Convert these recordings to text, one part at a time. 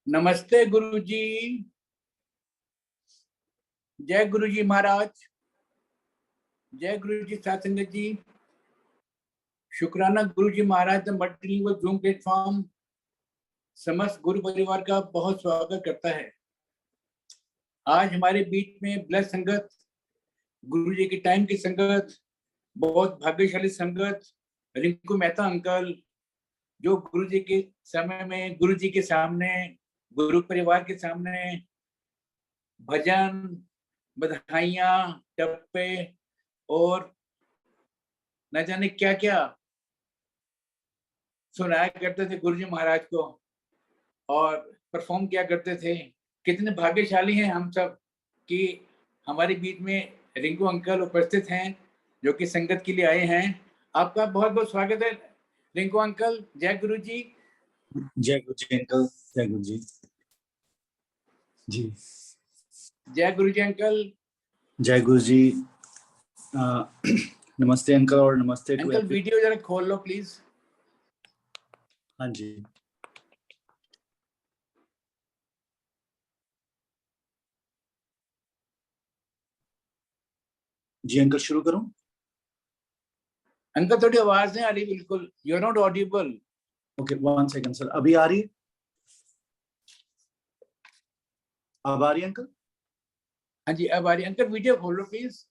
नमस्ते गुरु जी। जय गुरु जी महाराज। जय गुरु जी साथ संगत जी। शुक्राना गुरु जी महाराज द मल्टीलिंगुअल जूम प्लेटफॉर्म समस्त गुरु परिवार का बहुत स्वागत करता है। आज हमारे बीच में ब्लेस संगत, गुरु जी के टाइम की संगत, बहुत भाग्यशाली संगत, रिंकू मेहता अंकल, जो गुरु जी के समय में गुरु जी के सामने, गुरु परिवार के सामने भजन, बधाइयां, टप्पे और न जाने क्या क्या सुनाया करते थे गुरु जी महाराज को और परफॉर्म किया करते थे। कितने भाग्यशाली हैं हम सब कि हमारे बीच में रिंकू अंकल उपस्थित हैं, जो कि संगत के लिए आए हैं। आपका बहुत बहुत स्वागत है रिंकू अंकल। जय गुरु जी। जय गुरु जी अंकल। जय गुरु जी। जी जय गुरु जी अंकल। जय गुरु जी। नमस्ते अंकल और नमस्ते टू अंकल वीडियो जरा खोल लो प्लीज। हाँ जी। जी अंकल शुरू करूं? अंकल थोड़ी आवाज नहीं आ रही बिल्कुल। You are not audible. Okay, 1 second sir. अभी आ रही है? अब आ रही है अंकल? हाँ जी अब आ रही है। अंकल वीडियो खोल लो प्लीज।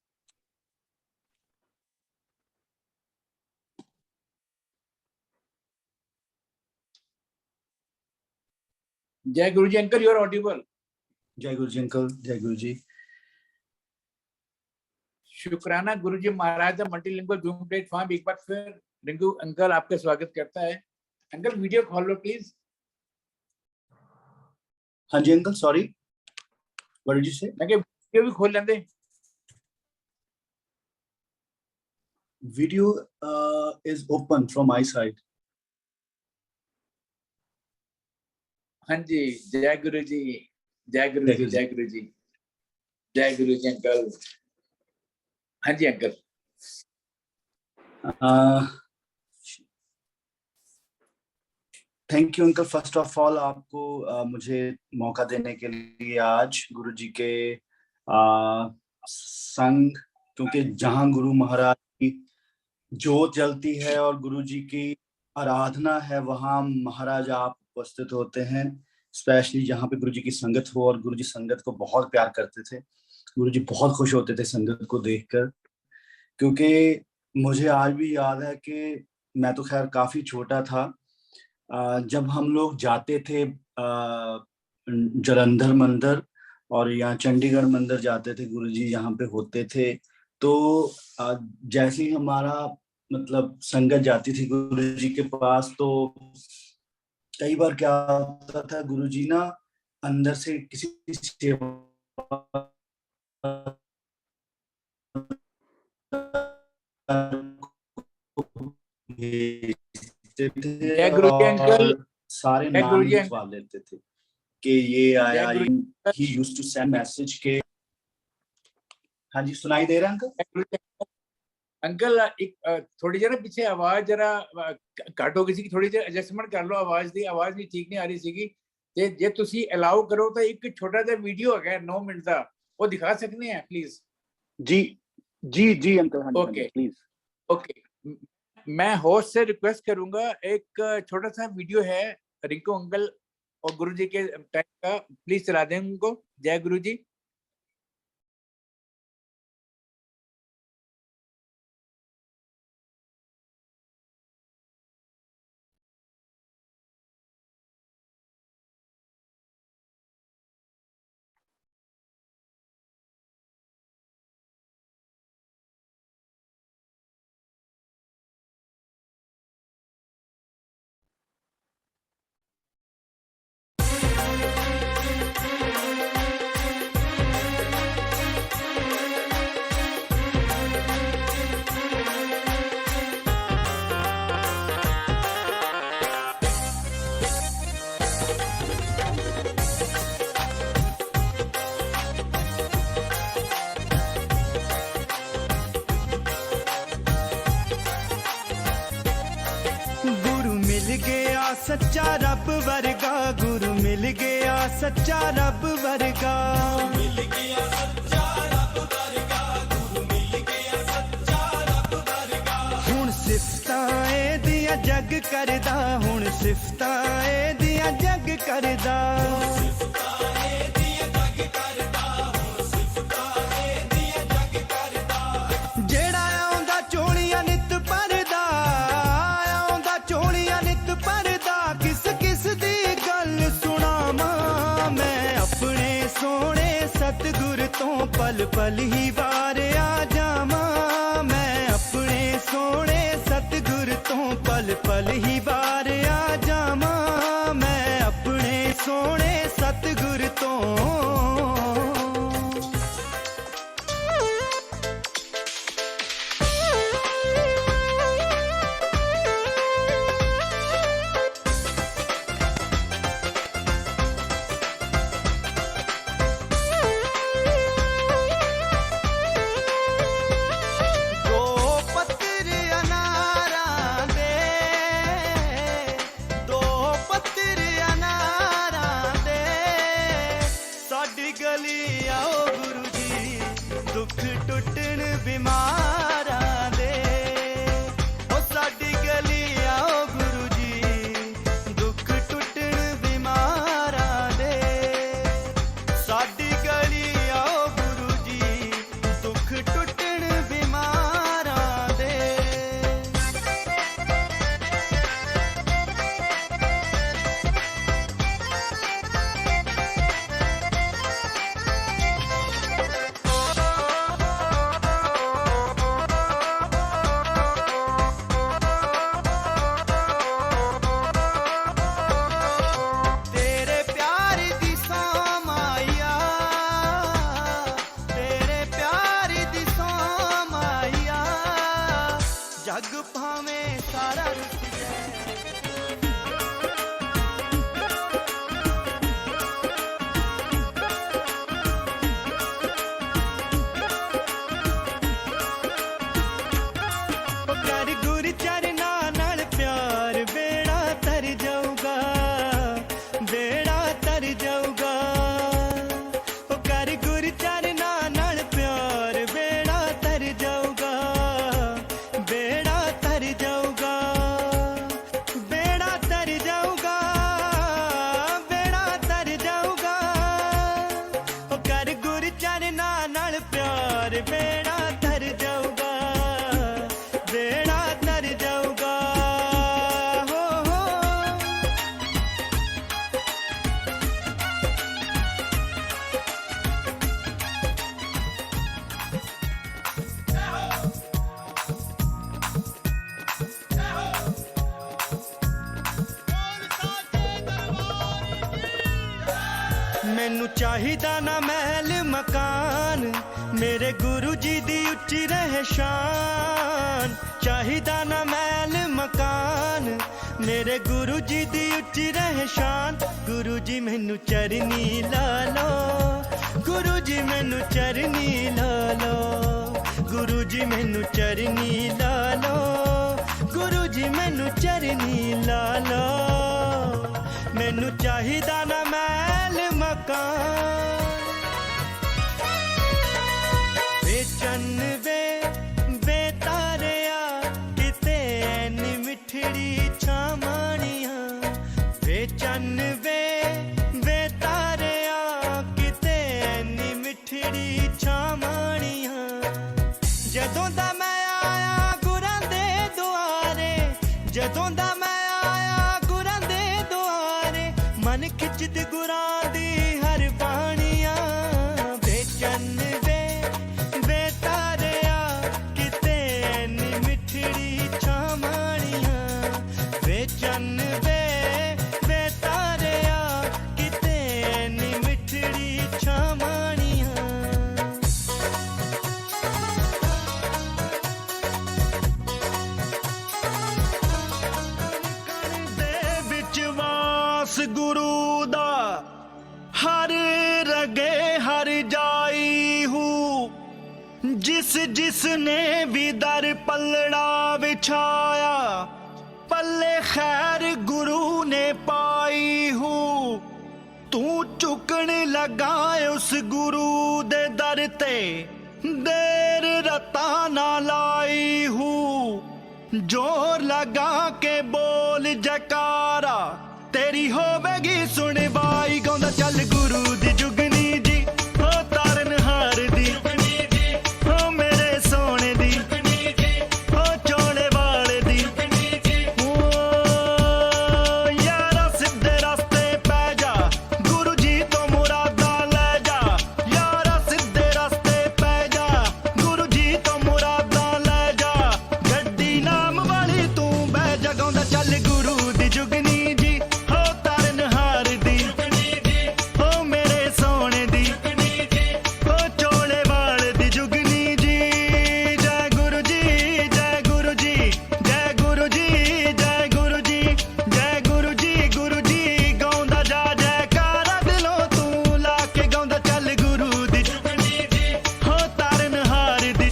जय गुरु ji uncle, you are Audible. जय गुरु जी अंकल। जय गुरु जी। शुक्राना गुरु जी महाराज मल्टीलिंगुअल जूम प्लेटफॉर्म एक बार फिर रिंकू अंकल आपका स्वागत करता है। अंकल वीडियो खोल लो प्लीज। हाँ जी uncle, sorry, what did you say? मैं वीडियो भी खोल लेंगे। Video is open from my side. हाँ जी। जय गुरु जी। जय गुरु जी। जय गुरु जी। जय गुरु जी अंकल। हाँ जी uncle. Thank you uncle, first of all आपको मुझे मौका देने के लिए आज गुरु जी के संग, क्योंकि जहां गुरु महाराज की जोत जलती है और गुरु जी की आराधना है, वहां महाराज आप उपस्थित होते हैं। स्पेशली जहाँ पे गुरु जी की संगत हो, और गुरु जी संगत को बहुत प्यार करते थे। गुरु जी बहुत खुश होते थे संगत को देखकर, क्योंकि मुझे आज भी याद है कि मैं तो खैर काफी छोटा था, जब हम लोग जाते थे जलंधर मंदिर और यहाँ चंडीगढ़ मंदिर जाते थे, गुरुजी यहाँ पे होते थे, तो जैसे ही हमारा मतलब संगत जाती थी गुरुजी के पास, तो कई बार क्या होता था, गुरुजी ना अंदर से किसी सेवा जय गुरु जी अंकल। और सारे जय गुरु नाम जी लिखवा लेते थे कि ये जय आया। गुरु ही यूज्ड टू सेंड मैसेज के। हाँ जी, सुनाई दे रहा है अंकल? अंकल एक थोड़ी जरा पीछे आवाज जरा काटो, किसी की थोड़ी जरा एडजस्टमेंट कर लो आवाज दी। आवाज नहीं ठीक नहीं आ रही ਸੀਗੀ ਤੇ ਜੇ ਤੁਸੀਂ ਅਲਾਉ ਕਰੋ ਤਾਂ ਇੱਕ ਛੋਟਾ ਜਿਹਾ ਵੀਡੀਓ ਹੈਗਾ 9 ਮਿੰਟ ਦਾ, ਉਹ ਦਿਖਾ ਸਕਨੇ ਆ please? Ji ji ji uncle, हाँ जी ओके प्लीज। ओके। मैं होस्ट से रिक्वेस्ट करूंगा, एक छोटा सा वीडियो है रिंकू अंकल और गुरु जी के टाइम का, प्लीज चला दें उनको। जय गुरु जी। सच्चा रब वर्गा, गुरु मिल गया सच्चा रब वर्गा। मिल गया सच्चा रब वर्गा, गुरु मिल गया सच्चा रब वर्गा। हुण सिफतां एदियां जग करदा, हुण सिफतां एदियां जग करदा। जेड़ा आउंदा चोलियां नित भरदा, आउंदा चोलियां नित भरदा, किस किस दी गल सुणावां मैं अपने सोहणे सतगुर तो पल पल ही वार आ जावां। मैं अपने सोहणे सतगुर तो पल पल ही वार आ जावां। मैं अपने सोहणे सतगुर तो मैनू चाहिदा ना महल मकान, मेरे गुरु जी दी उच्ची रहे शान। चाहिदा ना महल मकान, मेरे गुरु जी दी उच्ची रहे शान। गुरु जी मैनू चरनी ला लो, गुरु जी मैनू चरनी ला लो, गुरु जी मैनू चरनी ला लो, गुरु जी मैनू चरनी ला लो। मैनू चाहिदा ना महल मकान, बेचन वे तारिया किते ऐनी मिठड़ी छामानिया। बेचन वे तारिया किते ऐनी मिठड़ी छामानिया। जदों दा मैं आया गुरां दे दुआरे, जदों दा मैं आया गुरां दे दुआरे, मन खिचद गुरां दी हर बाणिया। बेचन वे तारिया किते ऐनी मिठड़ी छामानिया। बेचन वे तारिया किते ऐनी मिठड़ी छामानिया। विचवास गुरु दा हर रगे हर जाई हूँ। जिस जिसने भी दर पलड़ा बिछाया, पल्ले खैर गुरु ने पाई हूँ, तू चुकन लगा उस गुरु दे दर ते, देर रता ना लाई हूँ। जोर लगा के बोल जकारा, तेरी होवेगी सुनवाई। गाँदा चल गुरु दी जुगनी जी, हो तारन हार दी, हो मेरे सोने दी, हो चोले वाले दी। ओ यारा सीधे रास्ते पै जा, गुरु जी तो मुरादा ले जा। यारा सीधे रास्ते पै जा, गुरु जी तो मुरादा ले जा। गड्डी नाम वाली तू बह जा। गाँदा चल गुरु दी जुगनी जी, हो तारन हार दी, हो मेरे सोने दी, हो चोले वाल दी जुगनी जी। जय गुरु जी, जय गुरु जी, जय गुरु जी, जय गुरु जी, जय गुरु जी, गुरु जी। गाँदा जा जयकारा दिलों तू लाके, गाँदा चल गुरु दी जुगनी जी, हो तारन हार दी,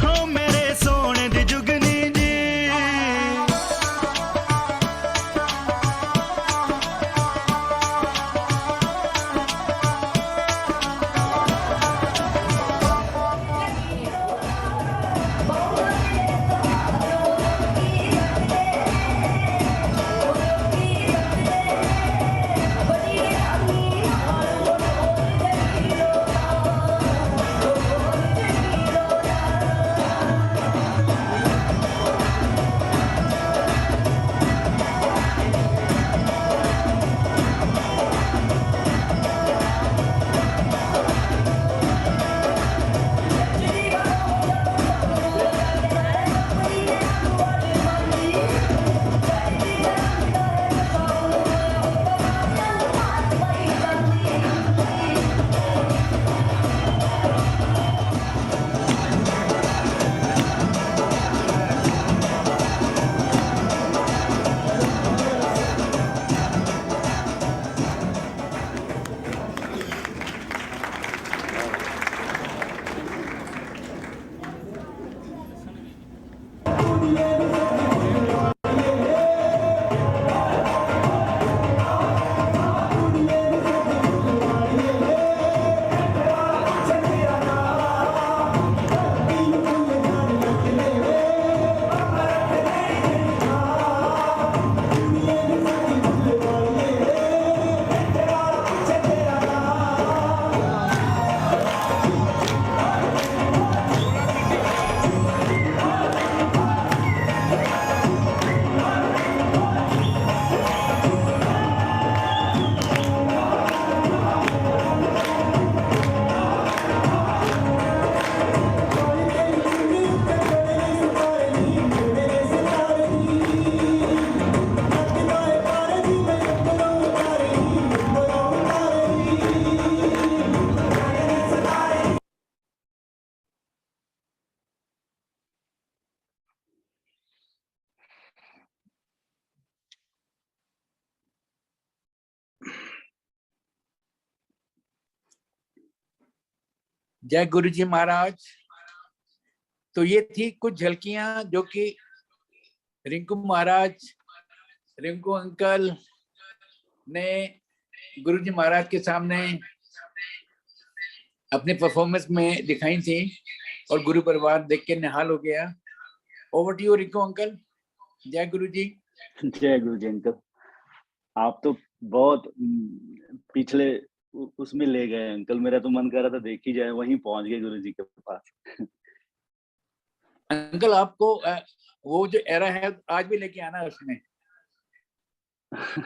हो मेरे सोने दी जुगनी जी। जय गुरु जी महाराज। तो ये थी कुछ झलकियां जो कि रिंकू महाराज, रिंकू अंकल ने गुरु जी महाराज के सामने अपने परफॉर्मेंस में दिखाई थी और गुरु परिवार देख के निहाल हो गया। Over to you Rinku uncle. जय गुरु जी। जय गुरु जी अंकल। आप तो बहुत पिछले उसमें ले गए अंकल। मेरा तो मन कर रहा था देख ही जाए, वहीं पहुंच गए गुरु जी के पास। अंकल आपको वो जो एरा है आज भी लेके आना है उसमें।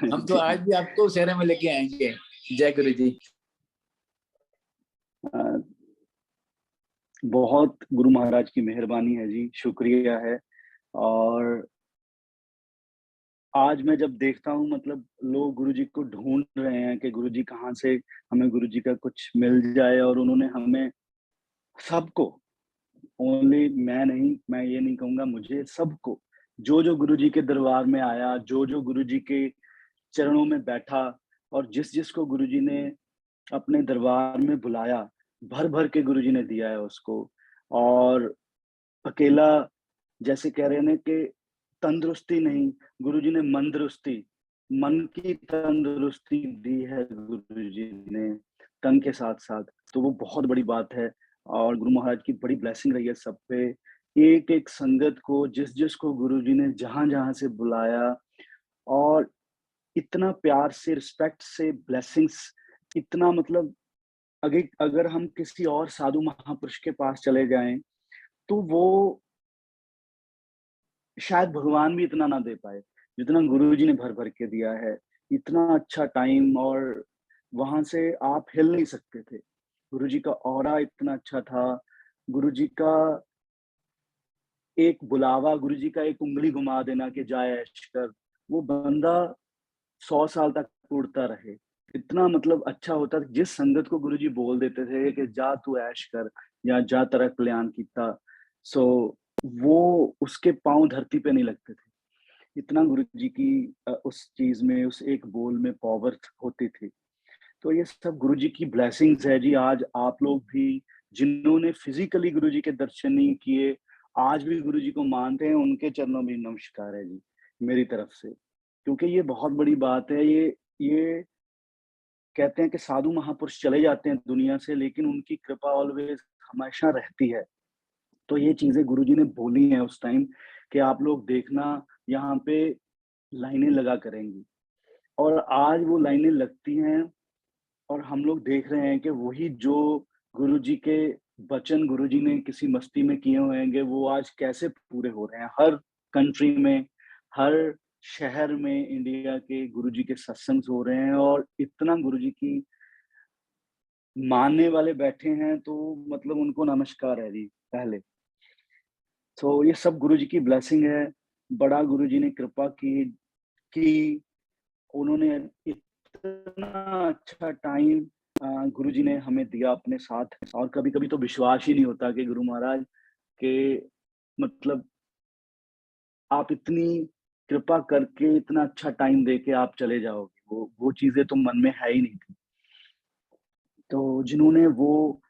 हम तो आज भी आपको उस एरा में लेके आएंगे। जय गुरु जी। बहुत गुरु महाराज की मेहरबानी है जी, शुक्रिया है। और आज मैं जब देखता हूँ, मतलब लोग गुरु जी को ढूंढ रहे हैं कि गुरु जी कहाँ से हमें गुरु जी का कुछ मिल जाए, और उन्होंने हमें सबको, ओनली मैं नहीं, मैं ये नहीं कहूँगा, मुझे सबको, जो जो गुरु जी के दरबार में आया, जो जो गुरु जी के चरणों में बैठा, और जिस जिस को गुरु जी ने अपने दरबार में बुलाया, भर भर के गुरु जी ने दिया है उसको। और अकेला, जैसे कह रहे हैं कि तंदुरुस्ती नहीं, गुरुजी ने मंदरुस्ती, मन की तंदुरुस्ती दी है गुरुजी ने तन के साथ-साथ, तो वो बहुत बड़ी बात है और गुरु महाराज की बड़ी ब्लेसिंग रही है सब पे। एक-एक संगत को जिस-जिस को गुरुजी ने जहाँ-जहाँ से बुलाया और इतना प्यार से, रिस्पेक्ट से, ब्लेसिंग्स इतना मतलब अगर हम किसी और साधु महापुरुष के पास चले जाएँ, तो वो शायद भगवान भी इतना ना दे पाए, जितना गुरुजी ने भर-भर के दिया है। इतना अच्छा टाइम और वहाँ से आप हिल नहीं सकते थे। गुरुजी का ऑरा इतना अच्छा था, गुरुजी का एक बुलावा, गुरुजी का एक उँगली घुमा देना कि जा ऐश कर, वो बंदा 100 साल तक उड़ता रहे। इतना मतलब अच्छा होता था, जिस संगत को गुरुजी बोल देते थे कि जा तू ऐश कर या जा तेरा कल्याण कीता, सो वो उसके पाँव धरती पे नहीं लगते थे। इतना गुरुजी की उस चीज़ में, उस एक बोल में पावर होती थी। तो ये सब गुरुजी की ब्लेसिंग्स है जी। आज आप लोग भी जिन्होंने फिज़िकली गुरुजी के दर्शन नहीं किए, आज भी गुरुजी को मानते हैं, उनके चरणों में नमस्कार है जी, मेरी तरफ से। क्योंकि ये बहुत बड़ी बात है, ये कहते हैं कि साधु महापुरुष चले जाते हैं दुनिया से, लेकिन उनकी कृपा ऑलवेज़ हमेशा रहती है। तो ये चीज़ें गुरुजी ने बोली हैं उस टाइम कि आप लोग देखना यहाँ पे लाइनें लगा करेंगी और आज वो लाइनें लगती हैं और हम लोग देख रहे हैं कि वही जो गुरुजी के वचन गुरुजी ने किसी मस्ती में किए होंगे, वो आज कैसे पूरे हो रहे हैं। हर कंट्री में, हर शहर में इंडिया के गुरुजी के सत्संग हो रहे हैं और इतना गुरुजी की मानने वाले बैठे हैं, तो मतलब उनको नमस्कार है जी, पहले। तो ये सब गुरुजी की ब्लेसिंग है। बड़ा गुरुजी ने कृपा की उन्होंने इतना अच्छा टाइम गुरुजी ने हमें दिया अपने साथ और कभी-कभी तो विश्वास ही नहीं होता कि गुरु महाराज के मतलब आप इतनी कृपा करके इतना अच्छा टाइम देके आप चले जाओगे। वो चीज़ें तो मन में है ही नहीं थी। तो जिन्होंने वो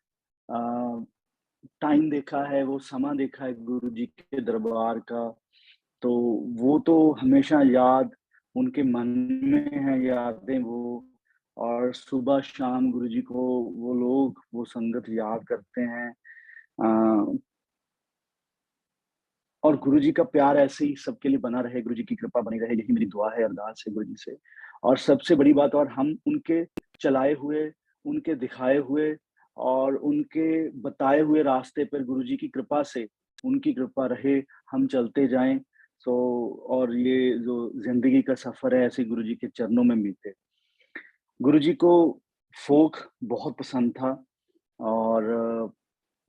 अ, टाइम देखा है, वो समा देखा है गुरुजी के दरबार का, तो वो तो हमेशा याद उनके मन में है यादें वो और सुबह-शाम गुरुजी को वो लोग, वो संगत याद करते हैं। अ, और गुरुजी का प्यार ऐसे ही सबके लिए बना रहे, गुरुजी की कृपा बनी रहे, यही मेरी दुआ है, अरदास है गुरुजी से। और सबसे बड़ी बात और हम उनके चलाए हुए, उनके दिखाए हुए और उनके बताए हुए रास्ते पर गुरुजी की कृपा से, उनकी कृपा रहे, हम चलते जाएँ। सो और ये जो ज़िंदगी का सफ़र है ऐसे गुरुजी के चरणों में बीते। गुरुजी को फ़ोक बहुत पसंद था और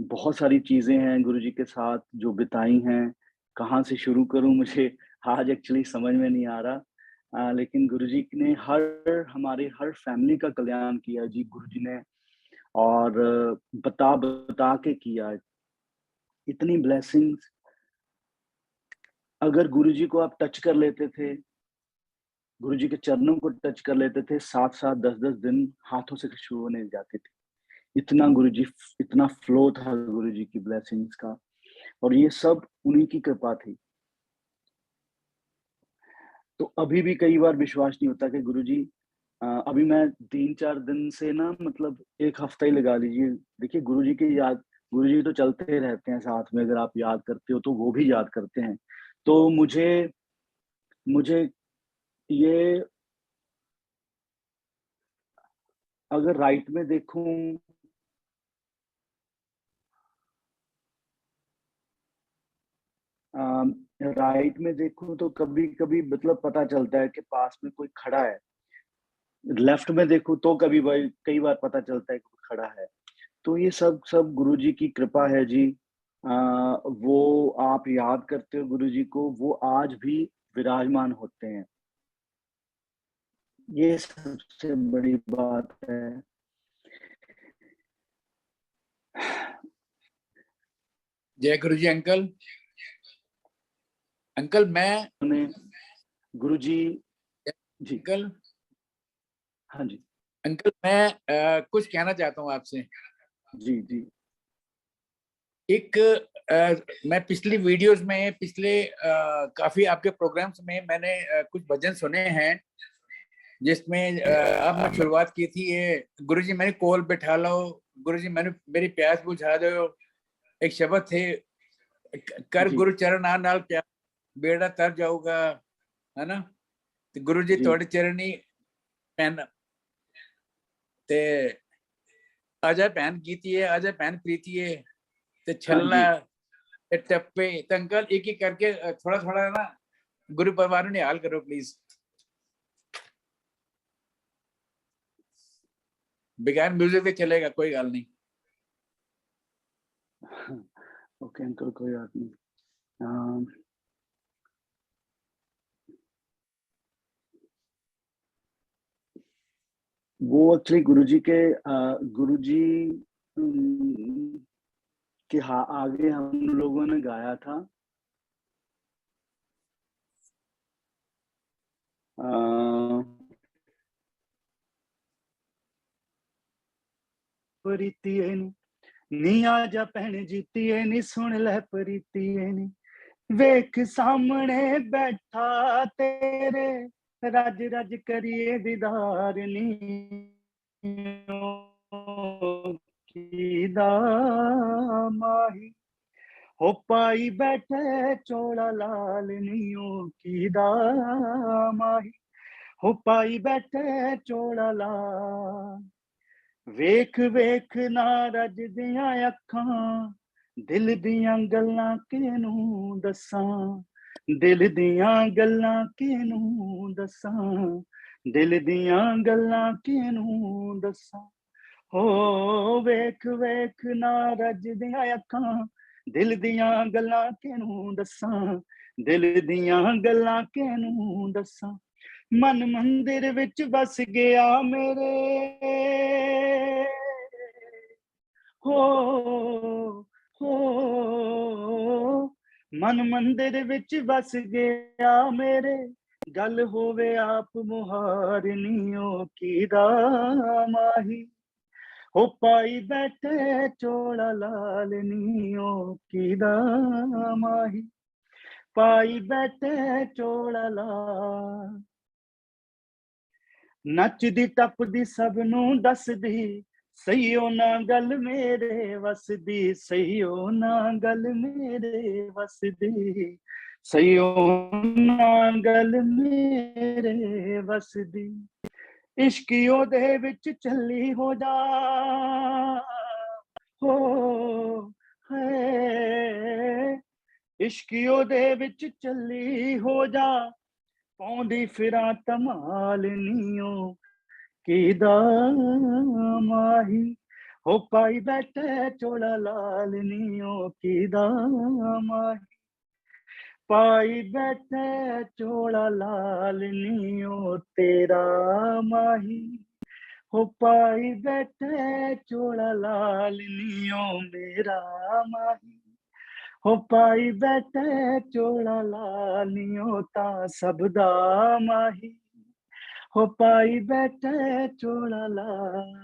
बहुत सारी चीज़ें हैं गुरुजी के साथ जो बिताई हैं। कहाँ से शुरू करूँ मुझे आज एक्चुअली समझ में नहीं आ रहा। लेकिन गुरुजी ने हमारे हर फैमिली का कल्याण किया जी गुरुजी ने और बता के किया। इतनी ब्लेसिंग्स अगर गुरुजी को आप टच कर लेते थे, गुरुजी के चरणों को टच कर लेते थे, 7-7 10-10 दिन हाथों से खुशबू नहीं जाती थी। इतना फ्लो था गुरुजी की ब्लेसिंग्स का और ये सब उन्हीं की कृपा थी। तो अभी भी कई बार विश्वास नहीं होता कि गुरुजी अभी मैं 3-4 दिन से ना मतलब 1 हफ्ता ही लगा लीजिए। देखिए गुरुजी तो चलते रहते हैं साथ में, अगर आप याद करते हो तो वो भी याद करते हैं। तो मुझे ये अगर राइट में देखूँ राइट में देखूँ तो कभी-कभी मतलब पता चलता है कि पास में कोई खड़ा है। लेफ्ट में देखूँ तो कई बार पता चलता है कि कोई खड़ा है। तो ये सब गुरुजी की कृपा है जी। वो आप याद करते हो गुरुजी को, वो आज भी विराजमान होते हैं। ये सबसे बड़ी बात है। जय गुरु जी अंकल। अंकल मैं उन्हें गुरुजी जी, अंकल हाँ जी। अंकल मैं कुछ कहना चाहता हूँ आपसे। जी, जी। एक मैं पिछली वीडियोस में पिछले काफी आपके प्रोग्राम्स में मैंने कुछ भजन सुने हैं जिसमें आपने शुरुआत की थी ये गुरुजी मैंने कोल बैठा लो, गुरुजी मैंने मेरी प्यास बुझा दो, एक शब्द थे कर जी। गुरु चरण नाल प्यार बेड़ा तर जाऊगा, है ना। ते गुरु जी जी। थोड़े चरणी पैन ते आजा भैन कीती है, आजा भैन प्रीति है, ते छलना ते टप्पे ते अंकल एक एक करके थोड़ा थोड़ा ना गुरु परिवार ने हाल करो प्लीज। बगैर म्यूजिक के चलेगा, कोई गल नहीं। ओके अंकल, कोई बात नहीं। वो एक्चुअली गुरुजी के आगे हम लोगों ने गाया था। प्रीतिए नी आजा भैन जीतीए नी सुन ले प्रीतिए नी, वेख सामने बैठा तेरे रज रज करिए दीदार नी माही हो पाई बैठे चोड़ा लाल नियो की माही हो पाई बैठे चोड़ा लाल, वेख वेख ना रज दियां अखां दिल दियां गल्लां किनू दसां, दिल दियां गल्लां किनू दसां, दिल दियां गल्लां किनू दसां। हो वेख वेख ना रज दियां अखां दिल दियां गल्लां किनू दसां, दिल दियां गल्लां किनू दसां। मन मंदिर विच बस गया मेरे हो मन मंदिर विच बस गया मेरे, गल होवे आप मुहारनियो की माही हो पाई बैठे चोड़ा लाल नियो की माही पाई बैठे चोड़ा लाल, नचदी टपदी सबनू दसदी सहीओ ना गल मेरे वसदी, सहीओ ना गल मेरे वसदी, सहीओ ना गल मेरे वसदी, इश्की ओदे विच चली हो जा हो है, इश्की ओदे विच चली हो जा पौंदी फिरां धमाल नियो की माही हो पाई बैठे चोड़ा लाल नियो की माही पाई बैठे चोड़ा लाल नियो तेरा माही हो पाई बैठे चोड़ा लाल नियो मेरा माही हो पाई बैठे चोड़ा लालियो ता सबदा माही हो पाई बैठे चोड़ा लाल।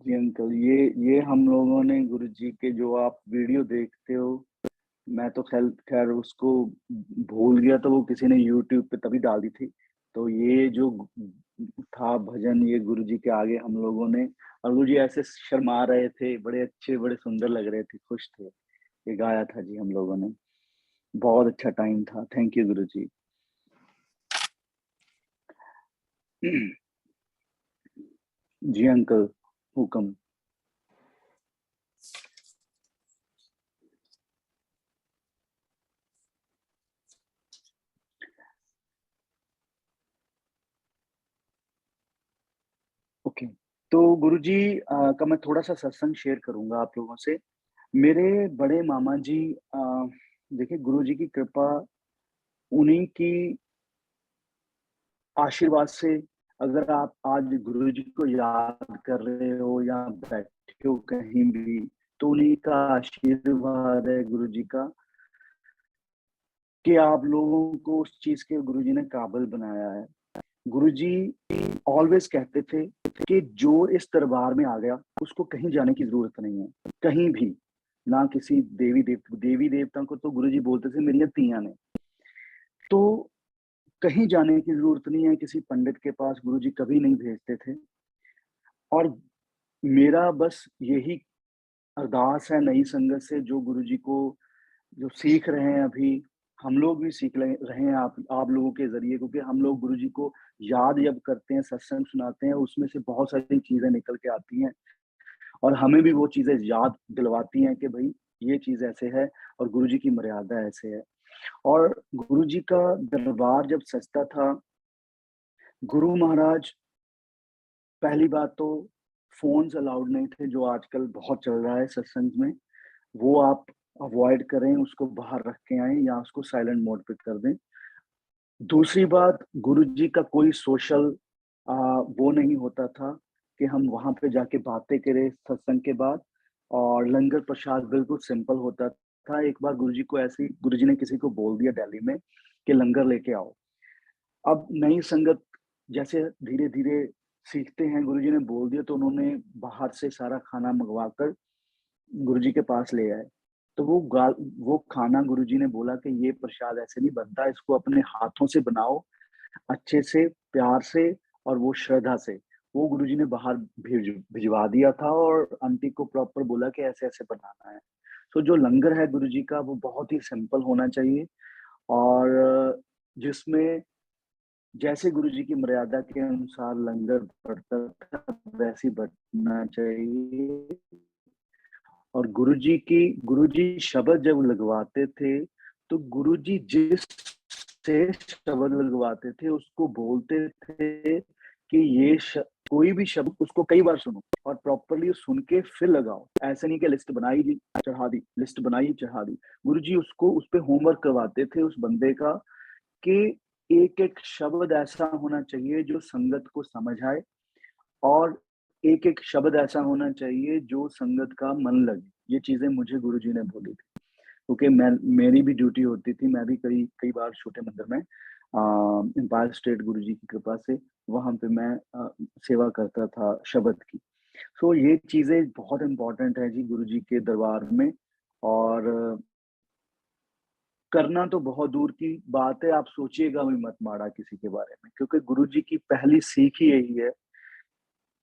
जी अंकल, ये हम लोगों ने गुरुजी के जो आप वीडियो देखते हो, मैं तो खैर उसको भूल गया, तो वो किसी ने यूट्यूब पे तभी डाल दी थी। तो ये जो था भजन, ये गुरुजी के आगे हम लोगों ने, और गुरुजी ऐसे शर्मा रहे थे, बड़े अच्छे बड़े सुंदर लग रहे थे, खुश थे, ये गाया था जी हम लोगों ने। बहुत अच्छा टाइम था। थैंक यू गुरुजी। जी अंकल, हुक्म। ओके, तो गुरुजी का मैं थोड़ा सा सत्संग शेयर करूंगा आप लोगों से। मेरे बड़े मामा जी, देखिए गुरुजी की कृपा, उन्हीं की आशीर्वाद से, अगर आप आज गुरुजी को याद कर रहे हो या बैठे हो कहीं भी, तो उन्हीं का आशीर्वाद है गुरुजी का कि आप लोगों को उस चीज के गुरुजी ने काबिल बनाया है। गुरुजी ऑलवेज कहते थे कि जो इस दरबार में आ गया उसको कहीं जाने की जरूरत नहीं है, कहीं भी, ना किसी देवी देवता को तो गुरुजी बोलते थे मेरी तियां ने, तो कहीं जाने की जरूरत नहीं है, किसी पंडित के पास गुरुजी कभी नहीं भेजते थे। और मेरा बस यही अरदास है नई संगत से, जो गुरुजी को जो सीख रहे हैं अभी, हम लोग भी सीख रहे हैं आप लोगों के ज़रिए, क्योंकि हम लोग गुरुजी को याद जब करते हैं, सत्संग सुनाते हैं, उसमें से बहुत सारी चीज़ें निकल के आती हैं और हमें भी वो चीज़ें याद दिलवाती हैं कि भई ये चीज़ ऐसे है और गुरुजी की मर्यादा ऐसे है। और गुरुजी का दरबार जब सजता था, गुरु महाराज, पहली बात तो फ़ोन्स अलाउड नहीं थे, जो आजकल बहुत चल रहा है सत्संग में। वो आप अवॉइड करें, उसको बाहर रख के आएँ या उसको साइलेंट मोड पे कर दें। दूसरी बात, गुरुजी का कोई सोशल वो नहीं होता था कि हम वहाँ पे जाके बातें करें सत्संग के बाद, और लंगर प्रसाद बिल्कुल सिंपल होता था। एक बार गुरुजी ने किसी को बोल दिया दिल्ली में कि लंगर लेके आओ। अब नई संगत जैसे धीरे-धीरे सीखते हैं, गुरुजी ने बोल दिया तो उन्होंने बाहर से सारा खाना मँगवा कर गुरुजी के पास ले आए। तो वो खाना गुरुजी ने बोला कि ये प्रसाद ऐसे नहीं बनता, इसको अपने हाथों से बनाओ, अच्छे से, प्यार से और वो श्रद्धा से। वो गुरुजी ने बाहर भिजवा दिया था और आंटी को प्रॉपर बोला कि ऐसे-ऐसे बनाना है। तो जो लंगर है गुरुजी का वो बहुत ही सिंपल होना चाहिए, और जिसमें जैसे गुरुजी की मर्यादा के अनुसार लंगर बढ़ता था, वैसे ही बढ़ना चाहिए। और गुरुजी शब्द जब लगवाते थे, तो गुरुजी जिस से शब्द लगवाते थे, उसको बोलते थे कि कोई भी शब्द उसको कई बार सुनो और प्रॉपर्ली सुन के फिर लगाओ। ऐसा नहीं कि लिस्ट बनाई दी, चढ़ा दी, लिस्ट बनाई, चढ़ा दी। गुरुजी उसको उस पे होमवर्क करवाते थे उस बंदे का, कि एक-एक शब्द ऐसा होना चाहिए जो संगत को समझ आए, और एक-एक शब्द ऐसा होना चाहिए जो संगत का मन लगे। ये चीज़ें मुझे गुरुजी ने बोली थी, क्योंकि मेरी भी ड्यूटी होती थी, मैं भी कई कई बार छोटे मंदिर में एम्पायर स्टेट गुरुजी की कृपा से वहाँ पे मैं सेवा करता था शब्द की। सो ये चीज़ें बहुत इम्पोर्टेंट है जी गुरुजी के दरबार में, और करना तो बहुत दूर की बात है, आप सोचिएगा भी मत माड़ा किसी के बारे में, क्योंकि गुरुजी की पहली सीख ही यही है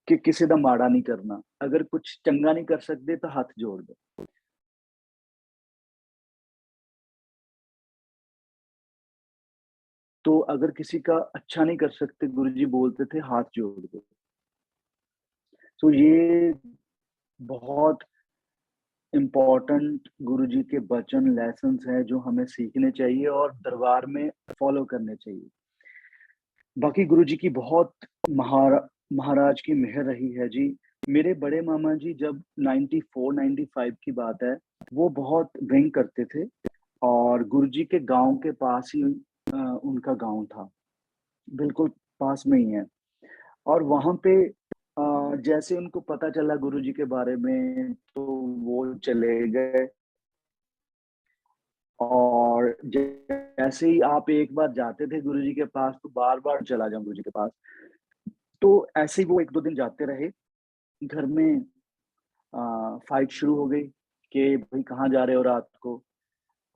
कि किसी दा माड़ा नहीं करना। अगर कुछ चंगा नहीं कर सकते तो हाथ जोड़ दो। तो अगर किसी का अच्छा नहीं कर सकते, गुरुजी बोलते थे हाथ जोड़ दो। तो ये बहुत इम्पोर्टेंट गुरुजी के वचन, लेसन्स हैं जो हमें सीखने चाहिए और दरबार में फॉलो करने चाहिए। बाकी गुरुजी की बहुत महाराज की मेहर रही है जी। मेरे बड़े मामा जी जब 94-95 की बात है, वो बहुत ड्रिंक करते थे, और गुरुजी के गाँव के पास ही उनका गाँव था, बिल्कुल पास में ही है। और वहाँ पे जैसे उनको पता चला गुरुजी के बारे में, तो वो चले गए, और जैसे ही आप एक बार जाते थे गुरुजी के पास, तो बार-बार चला जाऊँ गुरुजी के पास। तो ऐसे ही वो 1-2 दिन जाते रहे। घर में फाइट शुरू हो गई कि भई कहाँ जा रहे हो रात को,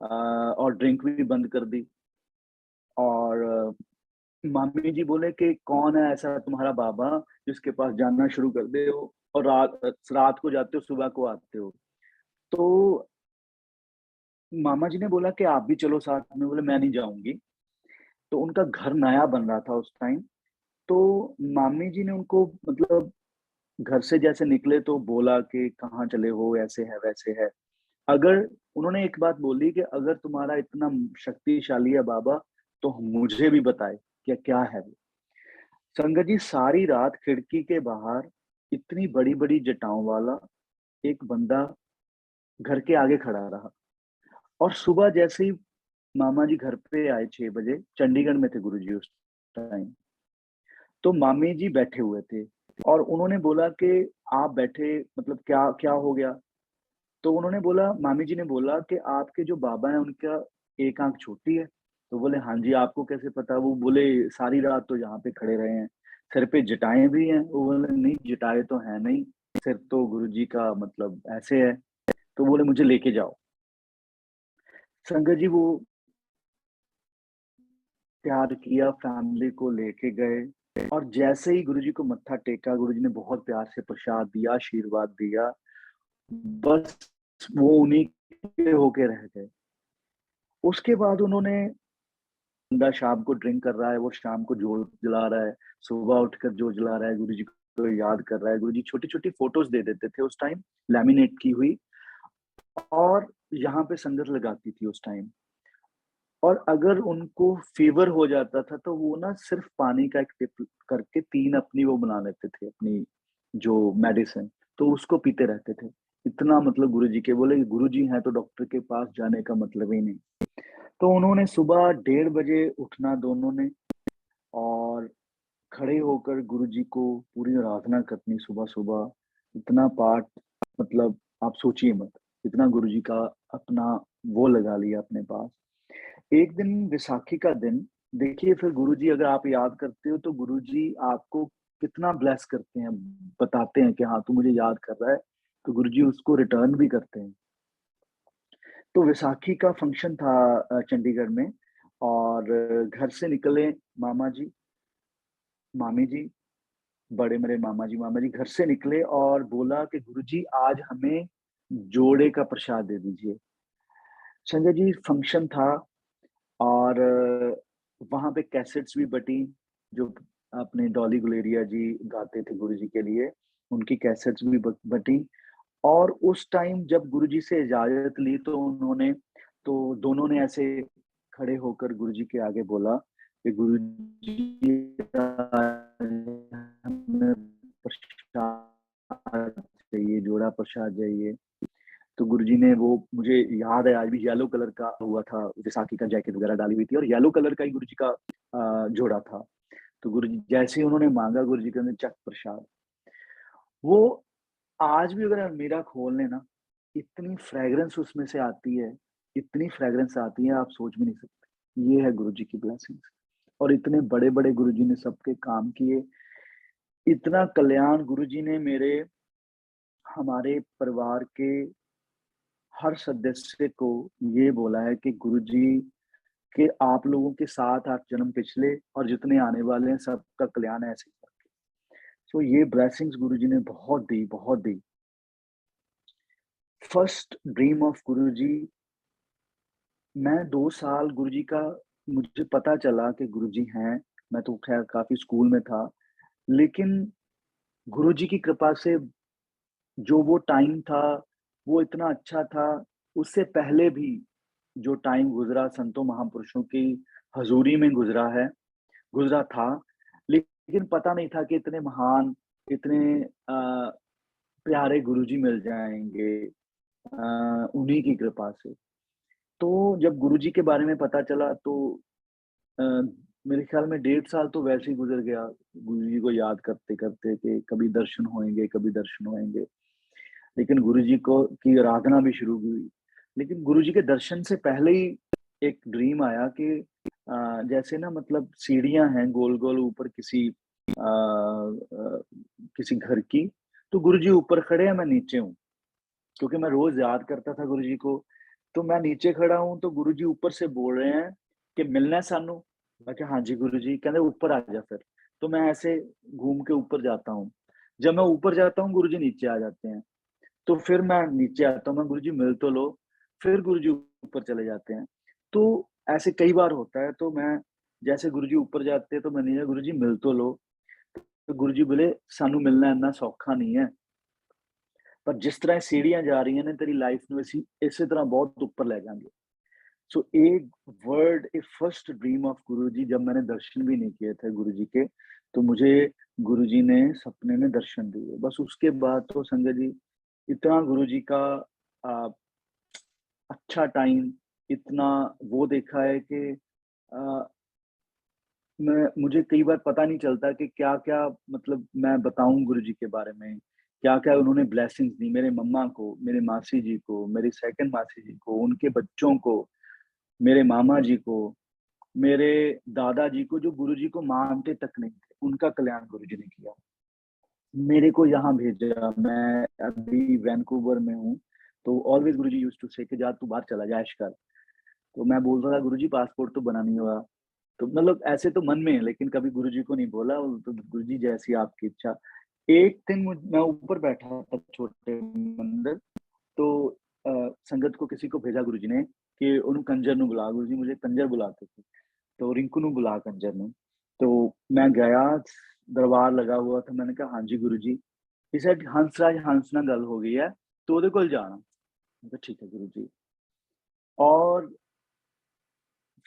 और ड्रिंक भी बंद कर दी। और मामी जी बोले कि कौन है ऐसा तुम्हारा बाबा जिसके पास जाना शुरू कर दे हो और रात को जाते हो, सुबह को आते हो। तो मामा जी ने बोला कि आप भी चलो साथ में, बोले मैं नहीं जाऊँगी। तो उनका घर नया बन रहा था उस टाइम, तो मामी जी ने उनको मतलब घर से जैसे निकले तो बोला कि कहाँ चले हो, ऐसे है, वैसे है। अगर उन्होंने एक बात बोली कि अगर तुम्हारा इतना शक्तिशाली है बाबा, तो मुझे भी बताए कि क्या है वो। संगत जी, सारी रात खिड़की के बाहर इतनी बड़ी-बड़ी जटाओं वाला एक बंदा घर के आगे खड़ा रहा, और सुबह जैसे ही मामा जी घर पे आए 6 बजे, चंडीगढ़ में थे गुरुजी उस टाइम, तो मामी जी बैठे हुए थे और उन्होंने बोला कि आप बैठे, मतलब क्या क्या हो गया? तो उन्होंने बोला, मामी जी ने बोला कि आपके जो बाबा हैं उनका एक आँख छोटी है, तो बोले हाँ जी, आपको कैसे पता? वो बोले सारी रात तो यहाँ पे खड़े रहे हैं, सिर पे जटाएं भी हैं। वो बोले नहीं, जटाएं तो है नहीं, सिर तो गुरुजी का मतलब ऐसे है। तो बोले मुझे लेके जाओ। संगत जी वो प्यार किया, फैमिली को लेके गए, और जैसे ही गुरुजी को मत्था टेका, गुरुजी ने बहुत प्यार से प्रसाद दिया, आशीर्वाद दिया, बस वो उन्हीं के होके रह गए। उसके बाद उन्होंने, बंदा शाम को ड्रिंक कर रहा है, वो शाम को जोत जला रहा है, सुबह उठकर जोत जला रहा है, गुरुजी को याद कर रहा है। गुरुजी छोटी-छोटी फोटोज दे देते थे उस टाइम, लैमिनेट की हुई, और यहाँ पे संगत लगाती थी उस टाइम। और अगर उनको फीवर हो जाता था तो वो ना सिर्फ पानी का एक टिप करके 3 अपनी वो बना लेते थे, अपनी जो मेडिसिन, तो उसको पीते रहते थे। इतना मतलब गुरुजी के, बोले गुरुजी हैं तो डॉक्टर के पास जाने का मतलब ही नहीं। तो उन्होंने सुबह 1:30 बजे उठना दोनों ने, और खड़े होकर गुरुजी को पूरी आराधना करनी सुबह-सुबह। इतना पाठ, मतलब आप सोचिए मत, इतना गुरुजी का अपना वो लगा लिया अपने पास। एक दिन विसाखी का दिन, देखिए फिर गुरुजी, अगर आप याद करते हो तो गुरुजी आपको कितना ब्लेस करते हैं, बताते हैं कि हाँ, तू मुझे याद कर रहा है, तो गुरुजी उसको रिटर्न भी करते हैं। तो विसाखी का फंक्शन था चंडीगढ़ में, और घर से निकले मामा जी, मामी जी, बड़े मेरे मामा जी घर से निकले और बोला कि गुरुजी आज हमें जोड़े का प्रसाद दे दीजिए। संजय जी फंक्शन था, और वहाँ पे कैसेट्स भी बटी, जो अपने डॉली गुलेरिया जी गाते थे गुरुजी के लिए, उनकी कैसेट्स भी बटी। और उस टाइम जब गुरुजी से इजाज़त ली तो उन्होंने, तो दोनों ने ऐसे खड़े होकर गुरुजी के आगे बोला कि गुरुजी हमें प्रसाद चाहिए, जोड़ा प्रसाद चाहिए। तो गुरुजी ने वो, मुझे याद है आज भी, येलो कलर का हुआ था, विसाखी का जैकेट वगैरह डाली हुई थी, और येलो कलर का ही गुरुजी का जोड़ा था। तो गुरुजी जैसे ही उन्होंने माँगा, गुरुजी कहते चक प्रसाद। वो आज भी अगर अलमीरा खोल लें ना, इतनी फ्रेग्रेंस उसमें से आती है, इतनी फ्रेग्रेंस आती है, आप सोच भी नहीं सकते। ये है गुरुजी की ब्लेसिंग्स। और इतने बड़े-बड़े गुरुजी ने सबके काम किए। इतना कल्याण गुरुजी ने मेरे, हमारे परिवार के हर सदस्य को ये बोला है कि गुरुजी के आप लोगों के 7-8 जन्म पिछले और जितने आने वाले हैं, सबका कल्याण ऐसे ही रखे। सो ये ब्लेसिंग्स गुरुजी ने बहुत दी, बहुत दी। फर्स्ट ड्रीम ऑफ गुरुजी, मैं 2 साल गुरुजी का, मुझे पता चला कि गुरुजी हैं, मैं तो ख़ैर काफ़ी स्कूल में था, लेकिन गुरुजी की कृपा से जो वो टाइम था, वो इतना अच्छा था। उससे पहले भी जो टाइम गुज़रा, संतों महापुरुषों की हज़ूरी में गुज़रा था, लेकिन पता नहीं था कि इतने महान, इतने प्यारे गुरुजी मिल जाएँगे उन्हीं की कृपा से। तो जब गुरुजी के बारे में पता चला तो अ, मेरे ख़्याल में 1.5 साल तो वैसे ही गुज़र गया, गुरुजी को याद करते-करते कि कभी दर्शन होएँगे, कभी दर्शन होएँगे। लेकिन गुरुजी को की आराधना भी शुरू हुई। लेकिन गुरुजी के दर्शन से पहले ही एक ड्रीम आया कि जैसे ना, मतलब सीढ़ियाँ हैं गोल-गोल ऊपर किसी घर की, तो गुरुजी ऊपर खड़े हैं, मैं नीचे हूँ। क्योंकि मैं रोज़ याद करता था गुरुजी को, तो मैं नीचे खड़ा हूँ तो गुरुजी ऊपर से बोल रहे हैं कि मिलना है सानू? मैं कहा हाँ जी गुरुजी, कहते ऊपर आ जा फिर। तो मैं ऐसे घूम के ऊपर जाता हूँ। जब मैं ऊपर जाता हूँ, गुरुजी नीचे आ जाते हैं। तो फिर मैं नीचे आता हूँ, मैं गुरुजी मिल तो लो, फिर गुरुजी ऊपर चले जाते हैं। तो ऐसे कई बार होता है, तो मैं जैसे गुरुजी ऊपर जाते हैं तो मैं नीचे, गुरुजी मिल तो लो। तो गुरुजी बोले सानू मिलना इन्ना सौखा नहीं है, पर जिस तरह सीढ़ियाँ जा रही हैं ना तेरी लाइफ में, वैसी इसी तरह बहुत ऊपर ले जाएँगे। सो एक word, a first dream of Guruji, जब मैंने दर्शन भी नहीं किए थे गुरुजी के, तो मुझे गुरुजी ने सपने में दर्शन दिए। बस उसके बाद तो संजय जी, इतना गुरुजी का अ, अच्छा टाइम, इतना वो देखा है कि अ, मुझे कई बार पता नहीं चलता कि क्या-क्या, मतलब मैं बताऊँ गुरुजी के बारे में, क्या-क्या उन्होंने ब्लेसिंग्स दी मेरे मम्मा को, मेरे मासी जी को, मेरी सेकंड मासी जी को, उनके बच्चों को, मेरे मामा जी को। मेरे दादाजी को, जो गुरुजी को मानते तक नहीं थे, उनका कल्याण गुरुजी ने किया। मेरे को यहाँ भेजा, मैं अभी वैंकूवर में हूँ, तो ऑलवेज गुरुजी यूज्ड टू से कि जा तू बाहर चला जा, ऐश कर। तो मैं बोलता था गुरुजी पासपोर्ट तो बना नहीं हुआ। तो मतलब ऐसे तो मन में है, लेकिन कभी गुरुजी को नहीं बोला। तो गुरुजी जैसी आपकी इच्छा। एक दिन मैं ऊपर बैठा था छोटे मंदिर, तो संगत को किसी को भेजा गुरुजी ने कि उन्हें कंजर नु बुला। गुरुजी मुझे कंजर बुलाते थे, तो रिंकू नु बुला कंजर नु। तो मैं गया, दरबार लगा हुआ था। मैंने कहा हाँ जी गुरुजी। he said हंसराज हंस नाल गल हो गई है, तो ओदे कोल जाना। मैं कहा ठीक है गुरुजी। और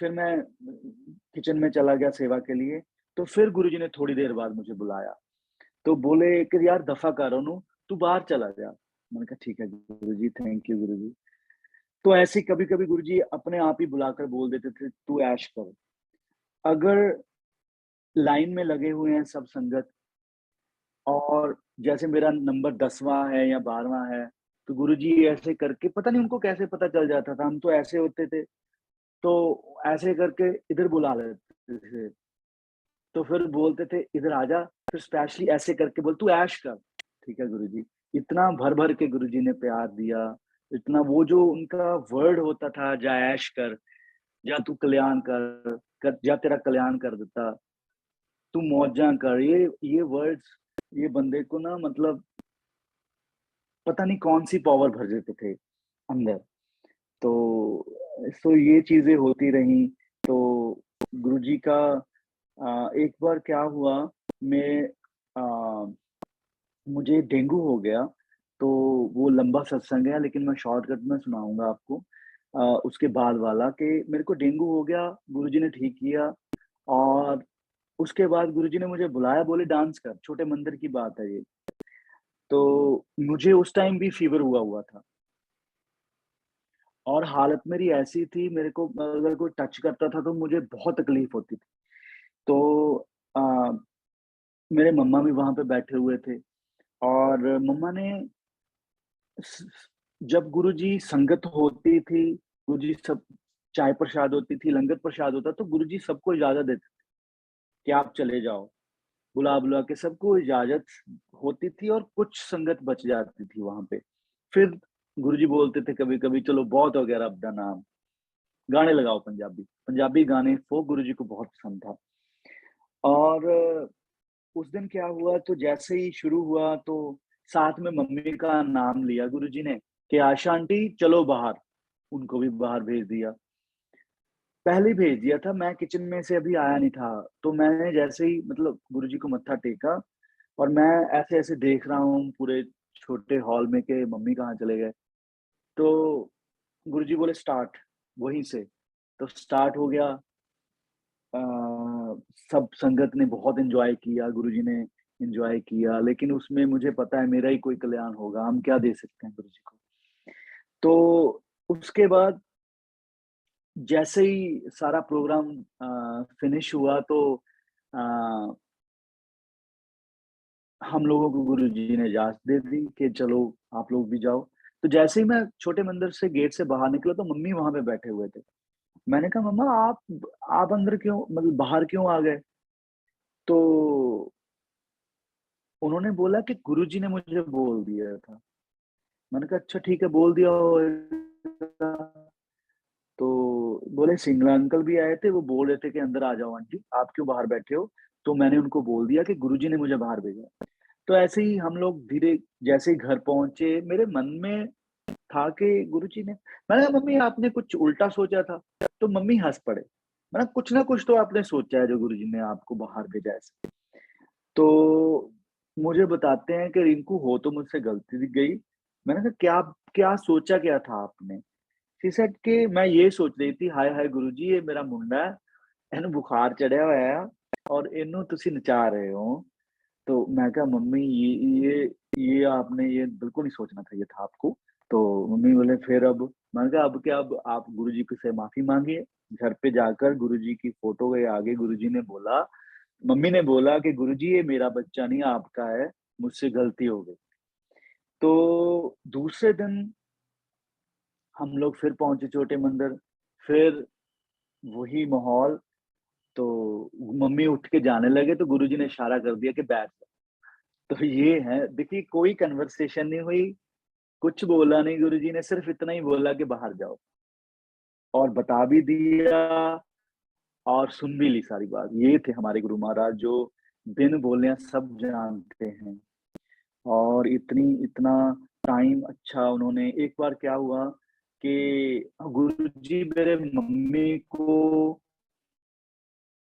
फिर मैं किचन में चला गया सेवा के लिए। तो फिर गुरुजी ने थोड़ी देर बाद मुझे बुलाया, तो बोले कि यार दफा कर ओनू, तू बाहर चला जा। मैंने कहा ठीक है गुरुजी, थैंक यू गुरुजी। तो ऐसे कभी-कभी गुरुजी अपने आप ही बुलाकर बोल देते थे, तू ऐश कर। अगर लाइन में लगे हुए हैं सब संगत, और जैसे मेरा नंबर 10वां है या 12वां है, तो गुरुजी ऐसे करके, पता नहीं उनको कैसे पता चल जाता था, हम तो ऐसे होते थे, तो ऐसे करके इधर बुला लेते थे। तो फिर बोलते थे इधर आजा, फिर स्पेशली ऐसे करके बोल तू ऐश कर। ठीक है गुरुजी। इतना भर-भर के गुरुजी ने प्यार दिया, इतना वो जो उनका वर्ड होता था, जा ऐश कर, जा तू कल्याण कर, जा तेरा कल्याण कर देता, तू मौजां कर। ये वर्ड्स, ये बंदे को ना मतलब पता नहीं कौन-सी पावर भर देते थे अंदर। तो ये चीज़ें होती रहीं। तो गुरुजी का एक बार क्या हुआ, मैं मुझे डेंगू हो गया। तो वो लंबा सत्संग है, लेकिन मैं शॉर्टकट में सुनाऊँगा आपको। उसके बाद वाला कि मेरे को डेंगू हो गया, गुरुजी ने ठीक किया। और उसके बाद गुरुजी ने मुझे बुलाया, बोले डांस कर, छोटे मंदिर की बात है ये। तो मुझे उस टाइम भी फ़ीवर हुआ हुआ था, और हालत मेरी ऐसी थी, मेरे को अगर कोई टच करता था तो मुझे बहुत तकलीफ़ होती थी। तो अ, मेरे मम्मा भी वहाँ पे बैठे हुए थे, और मम्मा ने स जब गुरुजी संगत होती थी, गुरुजी सब चाय प्रसाद होती थी, लंगर प्रसाद होता, तो गुरुजी सबको इजाज़त देते कि आप चले जाओ। बुला-बुला के सबको इजाज़त होती थी, और कुछ संगत बच जाती थी वहाँ पे। फिर गुरुजी बोलते थे कभी-कभी, चलो बहुत हो गया रब दा नाम, गाने लगाओ पंजाबी। पंजाबी गाने फ़ोक गुरुजी को बहुत पसंद था। और उस दिन क्या हुआ, तो जैसे ही शुरू हुआ, तो साथ में मम्मी का नाम लिया गुरुजी ने कि आशा आंटी चलो बाहर, उनको भी बाहर भेज दिया। पहले ही भेज दिया था, मैं किचन में से अभी आया नहीं था, तो मैंने जैसे ही मतलब गुरुजी को मत्था टेका, और मैं ऐसे-ऐसे देख रहा हूँ पूरे छोटे हॉल में कि मम्मी कहाँ चले गए। तो गुरुजी बोले स्टार्ट, वहीं से। तो स्टार्ट हो गया। अ, सब संगत ने बहुत एन्जॉय किया, गुरुजी ने एन्जॉय किया, लेकिन उसमें मुझे पता है मेरा ही कोई कल्याण होगा, हम क्या दे सकते हैं गुरुजी को। तो उसके बाद जैसे ही सारा प्रोग्राम फिनिश हुआ, तो अ, हम लोगों को गुरुजी ने इजाज़त दे दी कि चलो आप लोग भी जाओ। तो जैसे ही मैं छोटे मंदिर से गेट से बाहर निकला, तो मम्मी वहाँ पे बैठे हुए थे। मैंने कहा मम्मा आप अंदर क्यों, मतलब बाहर क्यों आ गए? तो उन्होंने बोला कि गुरुजी ने मुझे बोल दिया था। मैंने कहा अच्छा ठीक है, बोल दिया होगा। तो बोले सिंगला अंकल भी आए थे, वो बोल रहे थे कि अंदर आ जाओ आंटी, आप क्यों बाहर बैठे हो? तो मैंने उनको बोल दिया कि गुरुजी ने मुझे बाहर भेजा। तो ऐसे ही हम लोग धीरे, जैसे ही घर पहुँचे, मेरे मन में था कि गुरुजी ने, मैंने कहा मम्मी आपने कुछ उल्टा सोचा था? तो मम्मी हँस पड़े। मैंने कहा कुछ ना कुछ तो आपने सोचा है जो गुरुजी ने आपको बाहर भेजा है। तो मुझे बताते हैं कि रिंकू हो तो मुझसे गलती भी गई। मैंने कहा क्या क्या सोचा क्या था आपने? शी सेड कि मैं ये सोच रही थी, हाय हाय गुरुजी ये मेरा मुंडा है, ਇਹਨੂੰ बुखार चढ़िया होया है और ਇਹਨੂੰ ਤੁਸੀਂ नचा रहे हो। तो मैं कहा मम्मी ये आपने ये बिल्कुल नहीं सोचना चाहिए था आपको। तो मम्मी बोले फिर अब? मैंने कहा अब क्या, अब आप गुरुजी से माफी मांगिए। घर पे जाकर गुरुजी की फोटो के आगे गुरुजी ने बोला, मम्मी ने बोला कि गुरुजी ये मेरा बच्चा नहीं आपका है, मुझसे गलती हो गई। तो दूसरे दिन हम लोग फिर पहुंचे छोटे मंदिर, फिर वही माहौल, तो मम्मी उठ के जाने लगे तो गुरुजी ने इशारा कर दिया कि बैठ जा। तो ये है, देखिए कोई कन्वर्सेशन नहीं हुई, कुछ बोला नहीं, गुरुजी ने सिर्फ इतना ही बोला कि बाहर जाओ, और बता भी दिया और सुन भी ली सारी बात। ये थे हमारे गुरु महाराज जो बिन बोले सब जानते हैं, और इतना टाइम अच्छा उन्होंने। एक बार क्या हुआ कि गुरुजी मेरे मम्मी को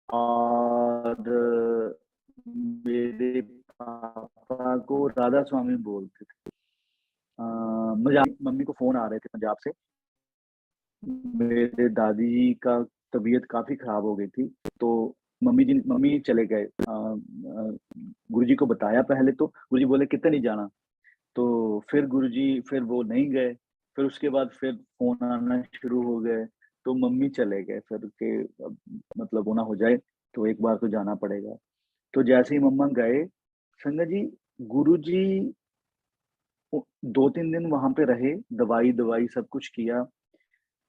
और मेरे पापा को राधा स्वामी बोलते थे। मुझे मम्मी को फोन आ रहे थे पंजाब से, मेरे दादी जी का तबीयत काफी खराब हो गई थी, तो मम्मी चले गए। गुरुजी को बताया पहले, तो गुरुजी बोले कितने नहीं जाना, तो फिर गुरुजी फिर वो नहीं गए। फिर उसके बाद फिर फोन आना शुरू हो गए, तो मम्मी चले गए फिर के मतलब होना हो जाए तो एक बार तो जाना पड़ेगा। तो जैसे ही मम्मा गए, संगत जी गुरुजी 2-3 दिन वहां पे रहे, दवाई सब कुछ किया।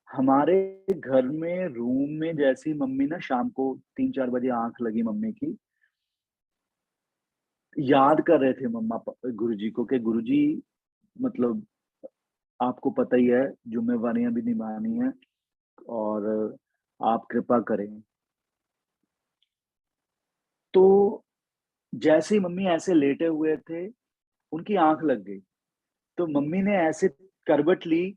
हमारे घर में रूम में जैसे ही मम्मी ना शाम को 3-4 बजे आंख लगी मम्मी की, याद कर रहे थे मम्मा गुरुजी को कि गुरुजी मतलब आपको पता ही है जिम्मेवारियां भी निभानी है और आप कृपा करें। तो जैसे ही मम्मी ऐसे लेटे हुए थे, उनकी आंख लग गई, तो मम्मी ने ऐसे करवट ली,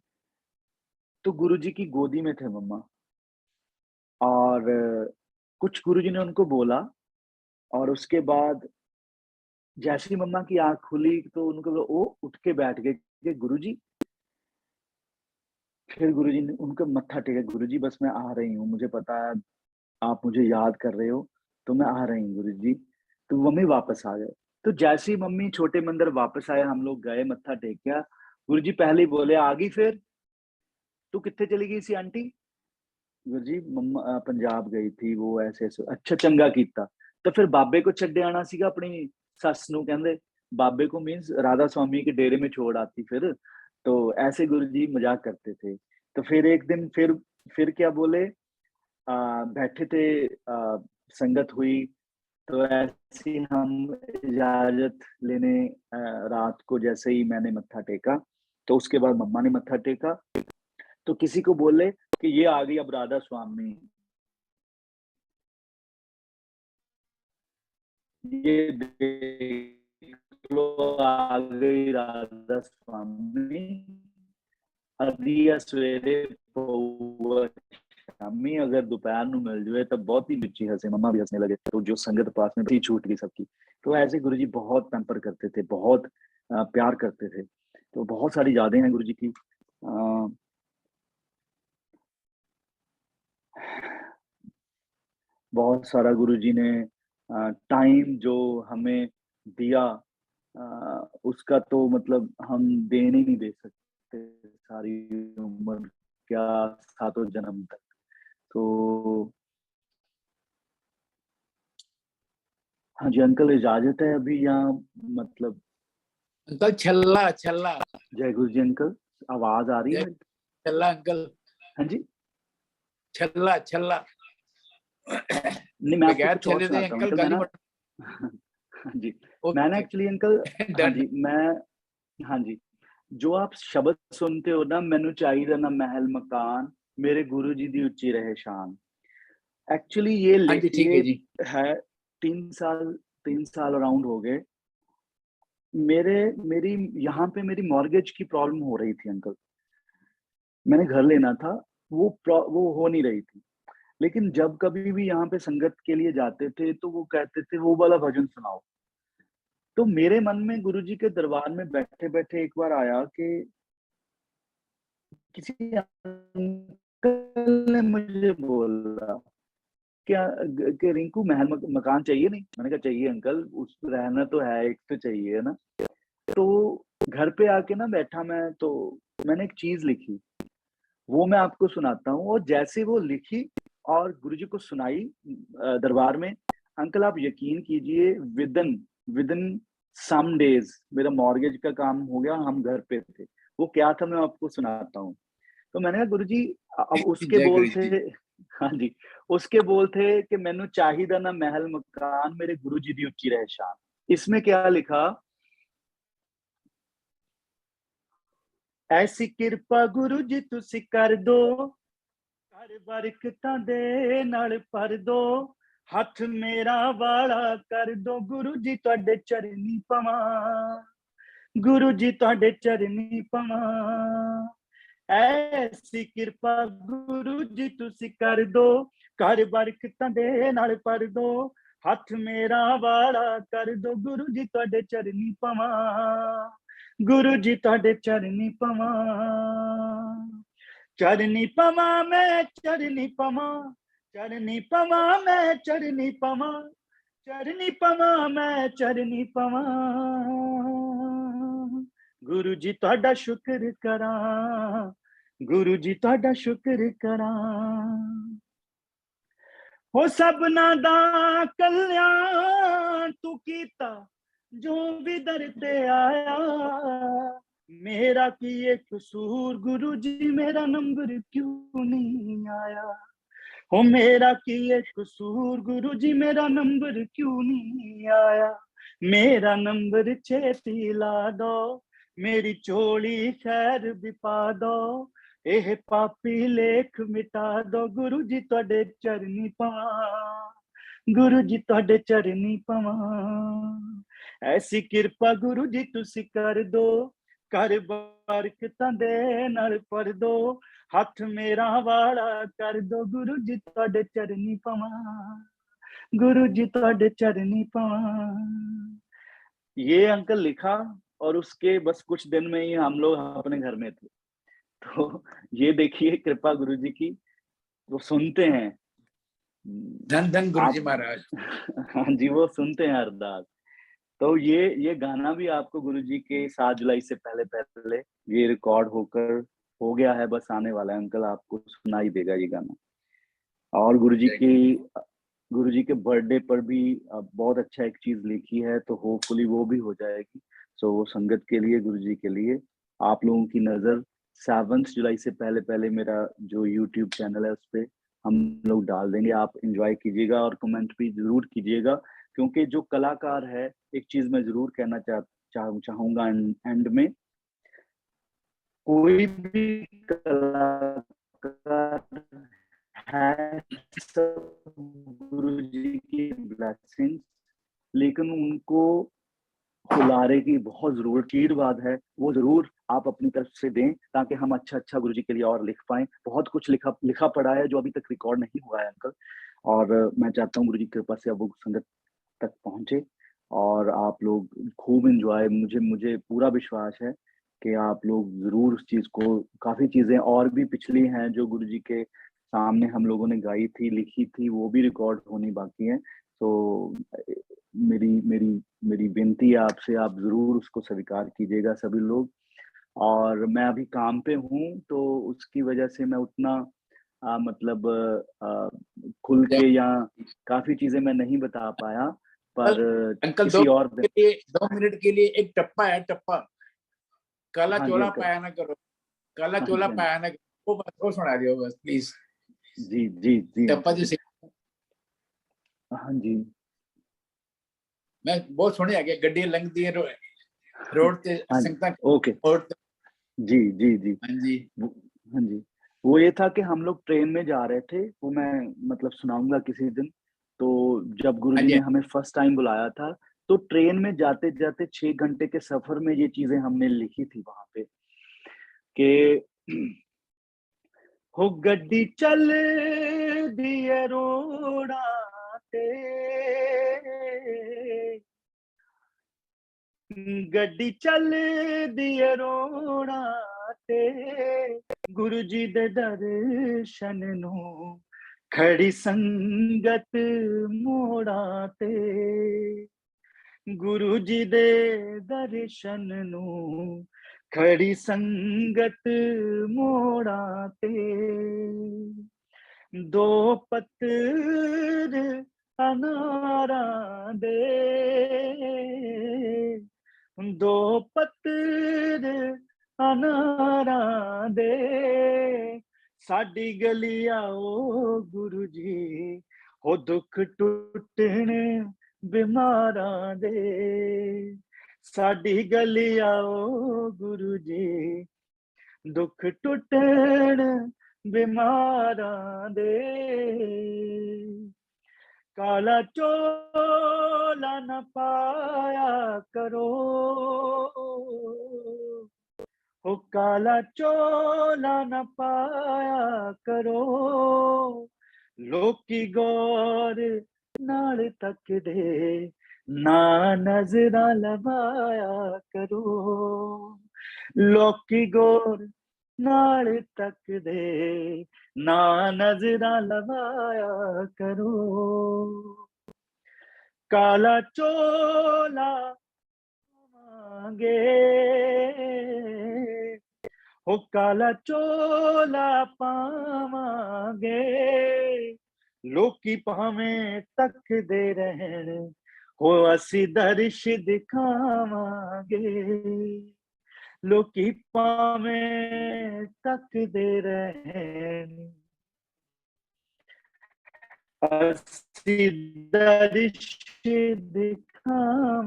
तो गुरुजी की गोदी में थे मम्मा, और कुछ गुरुजी ने उनको बोला, और उसके बाद जैसे ही मम्मा की आंख खुली तो उनको वो उठ के बैठ गए कि गुरुजी। फिर गुरुजी ने उनको मत्था टेका, गुरुजी बस मैं आ रही हूँ, मुझे पता है आप मुझे याद कर रहे हो, तो मैं आ रही हूँ गुरुजी। तो मम्मी वापस आ गए। तो जैसे ही मम्मी छोटे मंदिर वापस आए, हम लोग गए, मत्था टेका, गुरुजी पहले ही बोले आ गई, फिर तू कितने चली गई सी आंटी? गुरुजी मम्मा पंजाब गई थी, वो ऐसे ऐसे। अच्छा चंगा कीता। तो फिर बाबे को छड्डे आना सीगा अपनी सੱਸ ਨੂੰ, ਕਹਿੰਦੇ बाबे को मीन्स राधा स्वामी के डेरे में छोड़ आती फिर। तो ऐसे गुरुजी मजाक करते थे। तो फिर एक दिन फिर क्या बोले, बैठे थे, संगत हुई, तो ऐसे ही हम इजाजत लेने रात को जैसे ही मैंने मत्था टेका, तो उसके बाद मम्मा ने मत्था टेका, तो किसी को बोले कि ये आ गई अब राधा स्वामी, ये देख लो आ गई राधा स्वामी, अधिया सवेरे पऊआ शामी, अगर दोपहर ਨੂੰ मिल जाए तो बहुत ही बच्ची हंसे, मम्मा भी हंसने लगे, तो जो संगत पास में थी छूट गई सबकी। तो ऐसे गुरुजी बहुत पैम्पर करते थे, बहुत प्यार करते थे। तो बहुत सारी यादें हैं गुरुजी की। बहुत सारा गुरुजी ने टाइम जो हमें दिया, उसका तो मतलब हम देने नहीं दे सकते सारी उम्र, क्या 7 जन्म तक। तो हाँ जी अंकल, इजाजत है अभी यहाँ, मतलब अंकल छल्ला छल्ला। जय गुरु जी अंकल, आवाज आ रही है? छल्ला अंकल। हाँ जी छल्ला छल्ला। नहीं, मैं आपको कुछ और सुनाता हूँ अंकल। मैं ना हाँ जी, मैंने एक्चुअली अंकल, हाँ जी हाँ जी, जो आप शब्द सुनते हो ना, मैनू चाहिए ना महल मकान, मेरे गुरु जी दी उच्ची रहे शान। एक्चुअली ये है 3 साल अराउंड हो गए। मेरी यहाँ पे मेरी मॉर्गेज की प्रॉब्लम हो रही थी अंकल, मैंने घर लेना था, वो हो नहीं रही थी। लेकिन जब कभी भी यहाँ पे संगत के लिए जाते थे तो वो कहते थे वो वाला भजन सुनाओ। तो मेरे मन में गुरुजी के दरबार में बैठे बैठे एक बार आया कि किसी अंकल ने मुझे बोला क्या कि रिंकू महल मकान चाहिए? नहीं, मैंने कहा चाहिए अंकल, उस रहना तो है, एक तो चाहिए ना। तो घर पे आके ना बैठा मैं, तो मैंने एक चीज लिखी, वो मैं आपको सुनाता हूँ। और जैसे वो लिखी और गुरुजी को सुनाई दरबार में, अंकल आप यकीन कीजिए विदिन सम डेज मेरा मॉर्गेज का काम हो गया, हम घर पे थे। वो क्या था मैं आपको सुनाता हूँ। तो मैंने कहा गुरुजी, अब उसके बोल थे हाँ जी, उसके बोल थे कि मैनू चाहिदा ना महल मकान, मेरे गुरु जी दी उच्ची रहे शान। इसमें क्या लिखा, ऐसी कृपा गुरु जी तुसी कर दो, कर बरकतां दे नाल भर दो, हथ मेरा वाला कर दो, गुरु जी तुहाडे चरनी पवां, गुरु जी तुहाडे चरनी पवां। ऐसी कृपा गुरु जी तुसी कर दो, कर बरकतां दे नाल भर दो, हथ मेरा वाला कर दो, गुरु जी तुहाडे चरनी पवां, गुरु जी तुहाडे चरनी पवां। चरनी पवां मैं चरनी पवां, चरनी पवां मैं चरनी पवां, चरनी पवां मैं चरनी पवां, गुरु जी तुहाडा शुक्र करां, गुरु जी तुहाडा शुक्र करां। हो सबना दा कल्याण तू कीता, जो भी दर ते आया, मेरा की ये कसूर गुरु जी, मेरा नंबर क्यों नहीं आया। हो मेरा की ये कसूर गुरु जी, मेरा नंबर क्यों नहीं आया। मेरा नंबर छेती ला दो, मेरी चोली खैर भी पा दो, एह पापी लेख मिटा दो, गुरु जी तुहाडे चरनी पवां, गुरु जी तुहाडे चरनी पवां। ऐसी कृपा गुरु जी तुसी कर दो, कर बरकतां दे नाल भर दो, हथ मेरा वाला कर दो, गुरु जी तुहाडे चरनी पवां, गुरु जी तुहाडे चरनी पवां। ये अंकल लिखा और उसके बस कुछ दिन में ही हम लोग अपने घर में थे। तो ये देखिए कृपा गुरु जी की, वो सुनते हैं। धन धन गुरु जी आप महाराज। हाँ जी, वो सुनते हैं अरदास। तो ये गाना भी आपको गुरु जी के 7 जुलाई से पहले ये रिकॉर्ड होकर हो गया है, बस आने वाला है। अंकल आपको सुनाई देगा ये गाना। और गुरु जी के बर्थडे पर भी बहुत अच्छा एक चीज लिखी है, तो होपफुली वो भी हो जाएगी। सो वो संगत के लिए, गुरु जी के लिए, आप लोगों की नजर 7 जुलाई से पहले मेरा जो यूट्यूब चैनल है उस पर हम लोग डाल देंगे। आप एंजॉय कीजिएगा और कमेंट भी जरूर कीजिएगा, क्योंकि जो कलाकार है, एक चीज मैं जरूर कहना चाहूंगा एंड में, कोई भी कलाकार है सब गुरु जी की ब्लेसिंग, लेकिन उनको हुलारे की बहुत जरूरत, आशीर्वाद है, वो जरूर आप अपनी तरफ से दें, ताकि हम अच्छा गुरु जी के लिए और लिख पाएं। बहुत कुछ लिखा पड़ा है जो अभी तक रिकॉर्ड नहीं हुआ है अंकल, और मैं चाहता हूँ गुरु जी की कृपा से अब वो संगत तक पहुंचे और आप लोग खूब एंजॉय। मुझे पूरा विश्वास है कि आप लोग जरूर उस चीज को, काफी चीजें और भी पिछली हैं जो गुरु जी के सामने हम लोगों ने गाई थी, लिखी थी, वो भी रिकॉर्ड होनी बाकी है। तो मेरी विनती है आपसे, आप जरूर उसको स्वीकार कीजिएगा सभी लोग। और मैं अभी काम पे हूँ, तो उसकी वजह से मैं उतना मतलब खुल के या काफी चीजें मैं नहीं बता पाया, पर अंकल किसी और दिन 2 मिनट के लिए एक टप्पा है, टप्पा, काला हाँ जी चोला अंकल, पाया ना करो, काला हाँ चोला जी, हाँ पाया ना करो, वो बस वो सुना दियो बस please. Ji ji ji tappa uncle, जी हाँ जी, मैं बहुत सुने आगे गड्डी लंघदी है रोड ते हाँ जी, संगतां ओके, और जी जी जी, हाँ जी हाँ जी। वो ये था कि हम लोग ट्रेन में जा रहे थे, वो मैं मतलब सुनाऊंगा किसी दिन। तो जब हाँ गुरुजी जी ने हमें फर्स्ट टाइम बुलाया था, तो ट्रेन में जाते जाते 6 घंटे के सफर में ये चीजें हमने लिखी थी वहां पे कि हो गड्डी चल दिए रोड़ा ते, गड्डी चल दिए रोड़ा ते, गुरु जी दे दर्शन नू खड़ी संगत मोड़ा ते, गुरु जी दे दर्शन नू खड़ी संगत मोड़ा ते, दो पत्थर अनारा दे, दो पत्थर अनारा दे, साडी गली आओ गुरु जी, हो दुख टुटण बीमारां दे। साडी गली आओ गुरु जी, दुख टुटण बीमारां दे। काला चोला न पाया करो, हो काला चोला न पाया करो। लोकी गौर नाल तकदे, ना नजरां लवाया करो। लोकी गौर नाल तकदे, ना नजरां लवाया करो। काला चोला मांगे, हो काला चोला पावांगे। लोकी भावें तकदे रहण, हो असी दर्श दिखावांगे। लोकी भावें तकदे रहण, असी दर्श दिखावांगे।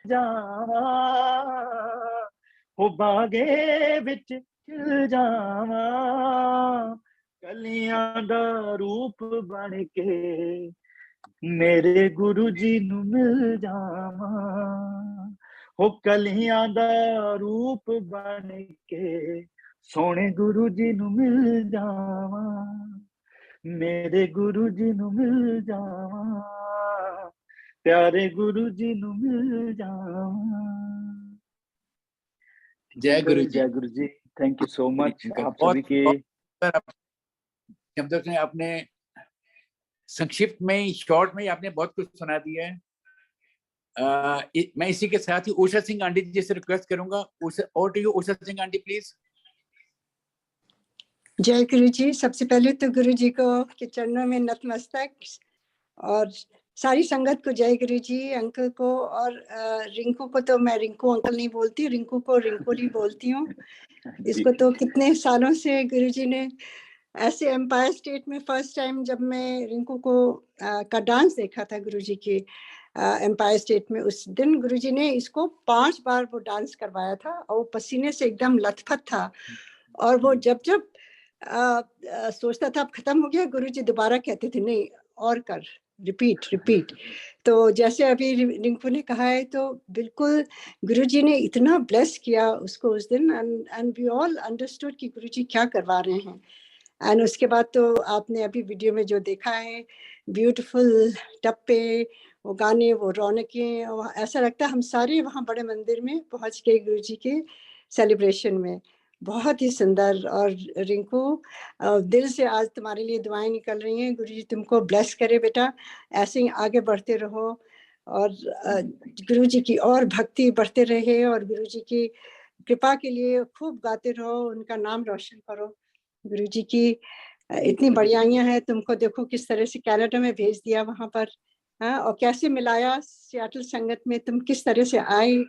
जावा हो बागे विच खिल जावा, कलियां दा रूप बन के मेरे गुरु जी नू मिल जावा। हो कलियां दा रूप बन के सोने गुरु जी नू मिल जावा। मेरे गुरु जी नू मिल जावा, प्यारे गुरु जी नू मिल जावा। जय गुरु जी। जय गुरु जी, थैंक यू सो मच। आप बहुत सभी के शब्दों से आपने संक्षिप्त में, शॉर्ट में आपने बहुत कुछ सुना दिया है। मैं इसी के साथ ही उषा सिंह आंटी जी से रिक्वेस्ट करूंगा। और to you Usha Singh aunty please. जय गुरु जी। सबसे पहले तो गुरु जी को के चरणों में नतमस्तक, और सारी संगत को जय गुरु जी। अंकल को और रिंकू को तो मैं रिंकू अंकल नहीं बोलती, रिंकू को रिंकू ही बोलती हूँ। इसको तो कितने सालों से गुरु जी ने ऐसे एम्पायर स्टेट में फर्स्ट टाइम जब मैं रिंकू को का डांस देखा था गुरु जी के एम्पायर स्टेट में, उस दिन गुरु जी ने इसको 5 बार वो डांस करवाया था, और वो पसीने से एकदम लथपथ था। और वो जब जब सोचता था अब खत्म हो गया, गुरु जी दोबारा कहते थे नहीं और कर, रिपीट रिपीट। तो जैसे अभी रिंकू ने कहा है, तो बिल्कुल गुरुजी ने इतना ब्लेस किया उसको उस दिन, एंड वी ऑल अंडरस्टूड कि गुरुजी क्या करवा रहे हैं। एंड उसके बाद तो आपने अभी वीडियो में जो देखा है, ब्यूटीफुल टप्पे, वो गाने, वो रौनकें, ऐसा लगता है हम सारे वहाँ बड़े मंदिर में पहुँच गए गुरुजी के सेलिब्रेशन में। बहुत ही सुंदर। और रिंकू, दिल से आज तुम्हारे लिए दुआएं निकल रही हैं। गुरुजी तुमको ब्लेस करे बेटा, ऐसे ही आगे बढ़ते रहो, और गुरुजी की और भक्ति बढ़ते रहे, और गुरुजी की कृपा के लिए खूब गाते रहो, उनका नाम रोशन करो। गुरुजी की इतनी बढ़ियाइयाँ हैं। तुमको देखो किस तरह से कनाडा में भेज दिया वहाँ पर, हाँ, और कैसे मिलाया सियाटल संगत में, तुम किस तरह से आए।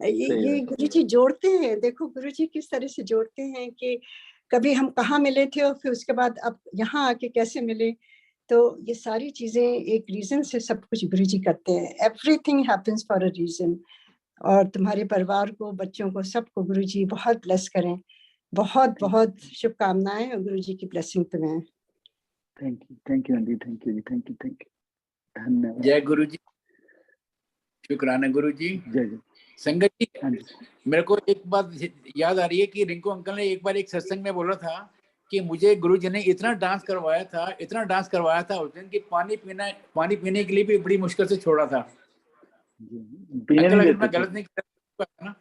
ये गुरुजी जोड़ते हैं। देखो गुरुजी किस तरह से जोड़ते हैं कि कभी हम कहाँ मिले थे और फिर उसके बाद अब यहाँ आके कैसे मिले। तो ये सारी चीजें एक रीजन से सब कुछ गुरुजी करते हैं। Everything happens for a reason. और तुम्हारे परिवार को, बच्चों को, सबको गुरुजी बहुत ब्लेस करें। बहुत बहुत शुभकामनाएं और गुरुजी की ब्लेसिंग तुम्हें। Thank you aunty, thank you, धन्यवाद। जय गुरु जी, शुक्राना गुरु जी। जय संगत जी, मेरे को एक बात याद आ रही है कि रिंकू अंकल ने एक बार एक सत्संग में बोला था कि मुझे गुरुजी ने इतना डांस करवाया था उस दिन कि पानी पीने के लिए भी बड़ी मुश्किल से छोड़ा था। पीने नहीं देते गलत नहीं ना?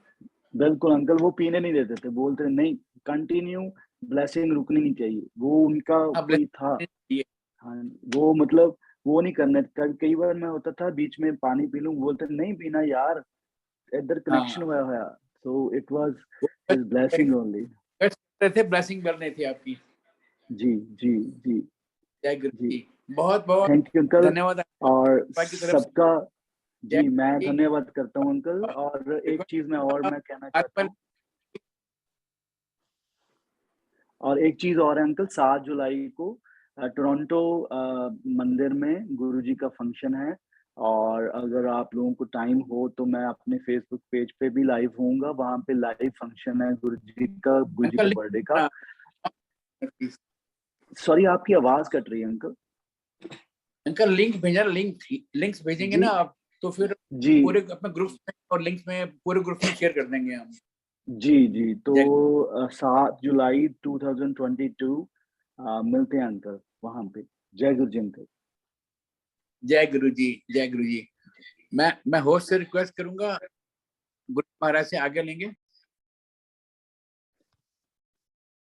बिल्कुल अंकल, वो पीने नहीं देते थे, बोलते नहीं कंटिन्यू, ब्लेसिंग रुकनी नहीं चाहिए। वो उनका कोई था, हाँ, वो मतलब वो नहीं करने। कई बार मैं होता था बीच में पानी पी लूं, बोलते नहीं पीना यार, इधर कनेक्शन हुआ। So it was his blessing only. थे ब्लेसिंग करने थी आपकी। जी जी जी, जय गुरु जी। बहुत बहुत थैंक यू अंकल। धन्यवाद और सबका जी मैं धन्यवाद करता हूँ अंकल। और एक चीज मैं कहना चाहता हूँ। और एक चीज और है अंकल, 7 जुलाई को टोरंटो मंदिर में गुरुजी का फंक्शन है, और अगर आप लोगों को टाइम हो तो मैं अपने फेसबुक पेज पे भी लाइव होऊंगा, वहां पे लाइव फंक्शन है गुरुजी का अंकल बर्थडे का। सॉरी, आपकी आवाज कट रही है अंकल। अंकल लिंक भेजना, लिंक्स भेजेंगे जी ना आप, तो फिर जी पूरे अपने ग्रुप में और लिंक्स में पूरे ग्रुप में शेयर कर देंगे हम। जी तो 7 जुलाई 2022 मिलते हैं अंकल वहां पे। जय गुरु जी अंकल। जय गुरु जी, जय गुरु जी। मैं होस्ट से रिक्वेस्ट करूंगा, गुरु महाराज से आगे लेंगे।